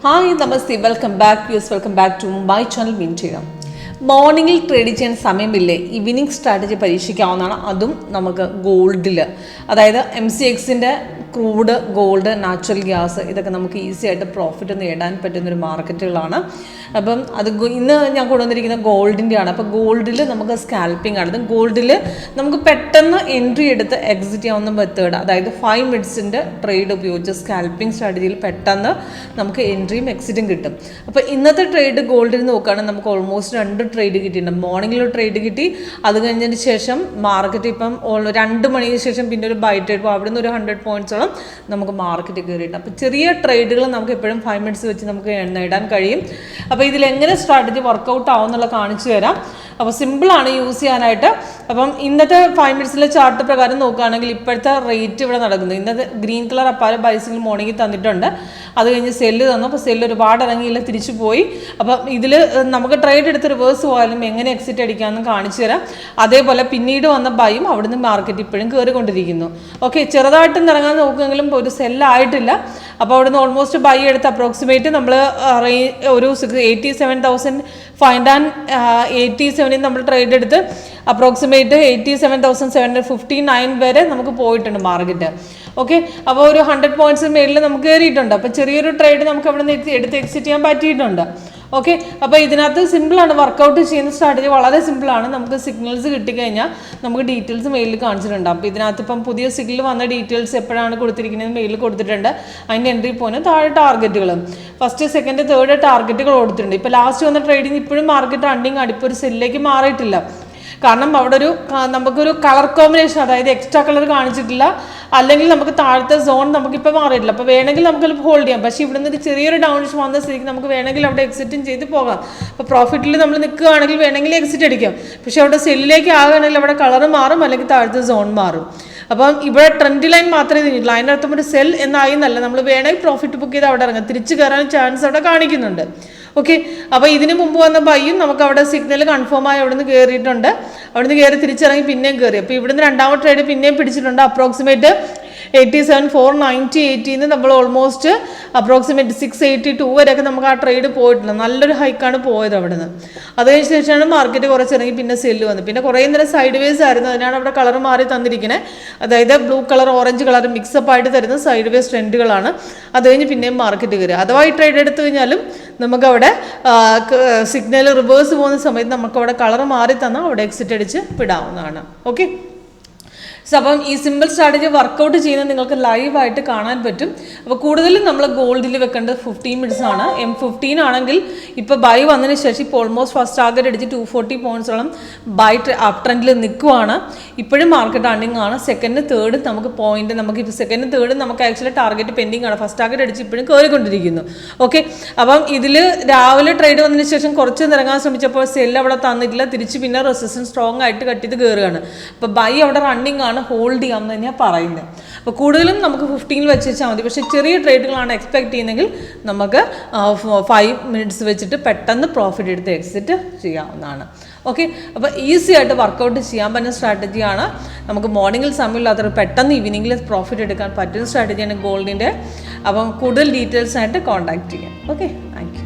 Hi നമസ്തേ, welcome back to my channel വിൻചെയ്യാം. മോർണിംഗിൽ ട്രേഡ് ചെയ്യാൻ സമയമില്ലേ? Evening strategy പരീക്ഷിക്കാവുന്നതാണ്. അതും നമുക്ക് ഗോൾഡിൽ, അതായത് MCXൻ്റെ ക്രൂഡ്, ഗോൾഡ്, നാച്ചുറൽ ഗ്യാസ്, ഇതൊക്കെ നമുക്ക് ഈസി ആയിട്ട് പ്രോഫിറ്റ് നേടാൻ പറ്റുന്നൊരു മാർക്കറ്റുകളാണ്. അപ്പം അത് ഇന്ന് ഞാൻ കൊണ്ടുവന്നിരിക്കുന്ന ഗോൾഡിൻ്റെ ആണ്. അപ്പോൾ ഗോൾഡിൽ നമുക്ക് സ്കാൽപ്പിംഗ് ആണ്. ഗോൾഡിൽ നമുക്ക് പെട്ടെന്ന് എൻട്രി എടുത്ത് എക്സിറ്റ് ചെയ്യാവുന്ന മെത്തേഡ്, അതായത് 5 മിനിറ്റ്സിൻ്റെ ട്രേഡ് ഉപയോഗിച്ച് സ്കാൽപ്പിംഗ് സ്ട്രാറ്റജിയിൽ പെട്ടെന്ന് നമുക്ക് എൻട്രിയും എക്സിറ്റും കിട്ടും. അപ്പോൾ ഇന്നത്തെ ട്രേഡ് ഗോൾഡിൽ നോക്കുകയാണെങ്കിൽ നമുക്ക് ഓൾമോസ്റ്റ് 2 ട്രേഡ് കിട്ടിയിട്ടുണ്ട്. മോർണിംഗിൽ ട്രേഡ് കിട്ടി, അത് കഴിഞ്ഞതിന് ശേഷം മാർക്കറ്റ് ഇപ്പം 2 മണിക്ക് ശേഷം പിന്നെ ഒരു ബൈ ട്രേഡ്, അവിടെ നിന്ന് ഒരു 100 പോയിന്റ്സോളം നമുക്ക് മാർക്കറ്റ് കയറിയിട്ട്. അപ്പോൾ ചെറിയ ട്രേഡുകൾ നമുക്ക് എപ്പോഴും 5 മിനിറ്റ്സ് വെച്ച് നമുക്ക് നേടാൻ കഴിയും. അപ്പോൾ ഇതിലെങ്ങനെ സ്ട്രാറ്റജി വർക്കൗട്ട് ആവുമെന്നുള്ള കാണിച്ചു തരാം. അപ്പോൾ സിമ്പിളാണ് യൂസ് ചെയ്യാനായിട്ട്. അപ്പം ഇന്നത്തെ 5 മിനിറ്റ്സിലെ ചാർട്ട് പ്രകാരം നോക്കുകയാണെങ്കിൽ ഇപ്പോഴത്തെ റേറ്റ് ഇവിടെ നടക്കുന്നത്, ഇന്നത്തെ ഗ്രീൻ കളർ അപ്പാര ബൈസിൽ മോർണിംഗിൽ തന്നിട്ടുണ്ട്. അത് കഴിഞ്ഞ് സെല്ല് തന്നു. അപ്പോൾ സെല്ല് ഒരുപാട് ഇറങ്ങിയില്ല, തിരിച്ചു പോയി. അപ്പം ഇതിൽ നമുക്ക് ട്രേഡ് എടുത്ത് റിവേഴ്സ് പോയാലും എങ്ങനെ എക്സിറ്റ് അടിക്കാമെന്ന് കാണിച്ചു തരാം. അതേപോലെ പിന്നീട് വന്ന ബൈയും അവിടുന്ന് മാർക്കറ്റ് ഇപ്പോഴും കയറിക്കൊണ്ടിരിക്കുന്നു. ഓക്കെ, ചെറുതായിട്ടും ഇറങ്ങാൻ നോക്കുമെങ്കിലും ഒരു സെല്ലായിട്ടില്ല. അപ്പോൾ അവിടുന്ന് ഓൾമോസ്റ്റ് ബൈ എടുത്ത് അപ്രോക്സിമേറ്റ് നമ്മൾ ഒരു 87,587 നമ്മൾ ട്രേഡ് എടുത്ത് അപ്രോക്സിമേറ്റ് 87,759 വരെ നമുക്ക് പോയിട്ടുണ്ട് മാർക്കറ്റ്. ഓക്കെ, അപ്പോൾ ഒരു 100 പോയിന്റ്സിന് മേളിൽ നമുക്ക് കയറിയിട്ടുണ്ട്. അപ്പോൾ ചെറിയൊരു ട്രേഡ് നമുക്ക് അവിടെ നിന്ന് എടുത്ത് എക്സിറ്റ് ചെയ്യാൻ പറ്റിയിട്ടുണ്ട്. ഓക്കെ, അപ്പോൾ ഇതിനകത്ത് സിമ്പിളാണ് വർക്കൗട്ട് ചെയ്യുന്ന സ്ട്രാറ്റജി, വളരെ സിമ്പിളാണ്. നമുക്ക് സിഗ്നൽസ് കിട്ടിക്കഴിഞ്ഞാൽ നമുക്ക് ഡീറ്റെയിൽസ് മെയിലിൽ കാണിച്ചിട്ടുണ്ട്. അപ്പോൾ ഇതിനകത്ത് ഇപ്പം പുതിയ സിഗ്നൽ വന്ന ഡീറ്റെയിൽസ് എപ്പോഴാണ് കൊടുത്തിരിക്കുന്നത് മെയിലിൽ കൊടുത്തിട്ടുണ്ട്. അതിൻ്റെ എൻട്രി പോയിന്റ്, താഴെ ടാർഗറ്റുകൾ, ഫസ്റ്റ് സെക്കൻഡ് തേർഡ് ടാർഗറ്റുകൾ കൊടുത്തിട്ടുണ്ട്. ഇപ്പോൾ ലാസ്റ്റ് വന്ന ട്രേഡിങ് ഇപ്പോഴും മാർക്കറ്റ് റണ്ണിങ് അടുപ്പൊരു സെല്ലിലേക്ക് മാറിയിട്ടില്ല. കാരണം അവിടെ നമുക്കൊരു കളർ കോമ്പിനേഷൻ, അതായത് എക്സ്ട്രാ കളർ കാണിച്ചിട്ടില്ല, അല്ലെങ്കിൽ നമുക്ക് താഴത്തെ സോൺ നമുക്കിപ്പോൾ മാറിയിട്ടില്ല. അപ്പോൾ വേണമെങ്കിൽ നമുക്ക് ഹോൾഡ് ചെയ്യാം. പക്ഷേ ഇവിടെ നിന്ന് ചെറിയൊരു ഡൗൺ വന്ന സ്ഥിതിക്ക് നമുക്ക് വേണമെങ്കിൽ അവിടെ എക്സിറ്റും ചെയ്ത് പോകാം. അപ്പോൾ പ്രോഫിറ്റിൽ നമ്മൾ നിൽക്കുകയാണെങ്കിൽ വേണമെങ്കിൽ എക്സിറ്റ് അടിക്കാം. പക്ഷേ അവിടെ സെല്ലിലേക്ക് ആകുകയാണെങ്കിൽ അവിടെ കളർ മാറും, അല്ലെങ്കിൽ താഴത്തെ സോൺ മാറും. അപ്പം ഇവിടെ ട്രെൻഡ് ലൈൻ മാത്രമേ തിരിഞ്ഞിട്ടുള്ളൂ. അതിനർത്ഥം ഒരു സെൽ എന്നായി എന്നല്ല, നമ്മൾ വേണമെങ്കിൽ പ്രോഫിറ്റ് ബുക്ക് ചെയ്ത് അവിടെ ഇറങ്ങാം, തിരിച്ച് കയറാൻ ചാൻസ് അവിടെ കാണിക്കുന്നുണ്ട്. ഓക്കെ, അപ്പോൾ ഇതിന് മുമ്പ് വന്ന ബൈയും നമുക്ക് അവിടെ സിഗ്നൽ കൺഫേം ആയി അവിടെ നിന്ന് കയറിയിട്ടുണ്ട്. അവിടെ നിന്ന് കയറി തിരിച്ചിറങ്ങി പിന്നെയും കയറി. അപ്പോൾ ഇവിടുന്ന് രണ്ടാമത്തെ ട്രേഡ് പിന്നെയും പിടിച്ചിട്ടുണ്ട്. അപ്രോക്സിമേറ്റ് 87,498 നമ്മൾ ഓൾമോസ്റ്റ് അപ്രോക്സിമേറ്റ് 682 വരെയൊക്കെ നമുക്ക് ആ ട്രേഡ് പോയിട്ടുണ്ട്. നല്ലൊരു ഹൈക്കാണ് പോയത് അവിടെ നിന്ന്. അതിന് ശേഷമാണ് മാർക്കറ്റ് കുറച്ചിറങ്ങി പിന്നെ സെല്ല് വന്നു. പിന്നെ കുറേ നേരം സൈഡ് വേസ് ആയിരുന്നു, അതിനാണ് അവിടെ കളർ മാറി തന്നിരിക്കുന്നത്. അതായത് blue colour orange colour mix-up ആയിട്ട് തരുന്ന സൈഡ് വേസ് ട്രെൻഡുകളാണ്. അത് കഴിഞ്ഞ് പിന്നെയും മാർക്കറ്റ് കയറി. അഥവാ ഈ ട്രേഡ് എടുത്തു കഴിഞ്ഞാലും നമുക്കവിടെ സിഗ്നൽ റിവേഴ്സ് പോകുന്ന സമയത്ത് നമുക്കവിടെ കളർ മാറി തന്നാൽ അവിടെ എക്സിറ്റ് അടിച്ച് വിടാവുന്നതാണ്. ഓക്കെ, അപ്പം ഈ സിമ്പിൾ സ്ട്രാറ്റജി വർക്കൗട്ട് ചെയ്യുന്നത് നിങ്ങൾക്ക് ലൈവായിട്ട് കാണാൻ പറ്റും. അപ്പോൾ കൂടുതലും നമ്മൾ ഗോൾഡിൽ വെക്കേണ്ടത് 15 മിനിറ്റ്സ് ആണ്. M15 ആണെങ്കിൽ ഇപ്പോൾ ബൈ വന്നതിന് ശേഷം ഇപ്പോൾ ഓൾമോസ്റ്റ് ഫസ്റ്റ് ടാർഗറ്റ് അടിച്ച് 240 പോയിന്റ്സോളം ബൈ അപ് ട്രെൻഡിൽ നിൽക്കുവാണ്. ഇപ്പോഴും മാർക്കറ്റ് റണ്ണിങ് ആണ്. സെക്കൻഡ് തേർഡ് നമുക്ക് പോയിന്റ്, നമുക്ക് ഇപ്പോൾ സെക്കൻഡ് തേർഡ് നമുക്ക് ആക്ച്വലി ടാർഗറ്റ് പെൻഡിങ് ആണ്. ഫസ്റ്റ് ടാർഗറ്റ് അടിച്ച് ഇപ്പോഴും കയറിക്കൊണ്ടിരിക്കുന്നു. ഓക്കെ, അപ്പം ഇതിൽ രാവിലെ ട്രേഡ് വന്നതിന് ശേഷം കുറച്ച് നിറങ്ങാൻ ശ്രമിച്ചപ്പോൾ സെല്ല് അവിടെ തന്നിട്ടില്ല, തിരിച്ച് പിന്നെ റെസിസ്റ്റൻസ് സ്ട്രോങ് ആയിട്ട് കട്ട് ചെയ്ത് കയറുകയാണ്. അപ്പോൾ ബൈ അവിടെ റണ്ണിങ് ആണ്, ഹോൾഡ് ചെയ്യാമെന്ന് തന്നെയാണ് പറയുന്നത്. അപ്പോൾ കൂടുതലും നമുക്ക് 15 വെച്ച് വെച്ചാൽ മതി. പക്ഷേ ചെറിയ ട്രേഡുകളാണ് എക്സ്പെക്ട് ചെയ്യുന്നതെങ്കിൽ നമുക്ക് 5 മിനിറ്റ്സ് വെച്ചിട്ട് പെട്ടെന്ന് പ്രോഫിറ്റ് എടുത്ത് എക്സിറ്റ് ചെയ്യാവുന്നതാണ്. ഓക്കെ, അപ്പോൾ ഈസി ആയിട്ട് വർക്കൗട്ട് ചെയ്യാൻ പറ്റുന്ന സ്ട്രാറ്റജിയാണ്. നമുക്ക് മോർണിംഗിൽ സമയമില്ലാത്തവർ പെട്ടെന്ന് ഈവനിങ്ങിൽ പ്രോഫിറ്റ് എടുക്കാൻ പറ്റുന്ന സ്ട്രാറ്റജിയാണ് ഗോൾഡിൻ്റെ. അപ്പം കൂടുതൽ ഡീറ്റെയിൽസിനായിട്ട് കോൺടാക്ട് ചെയ്യാം. Okay, thank you.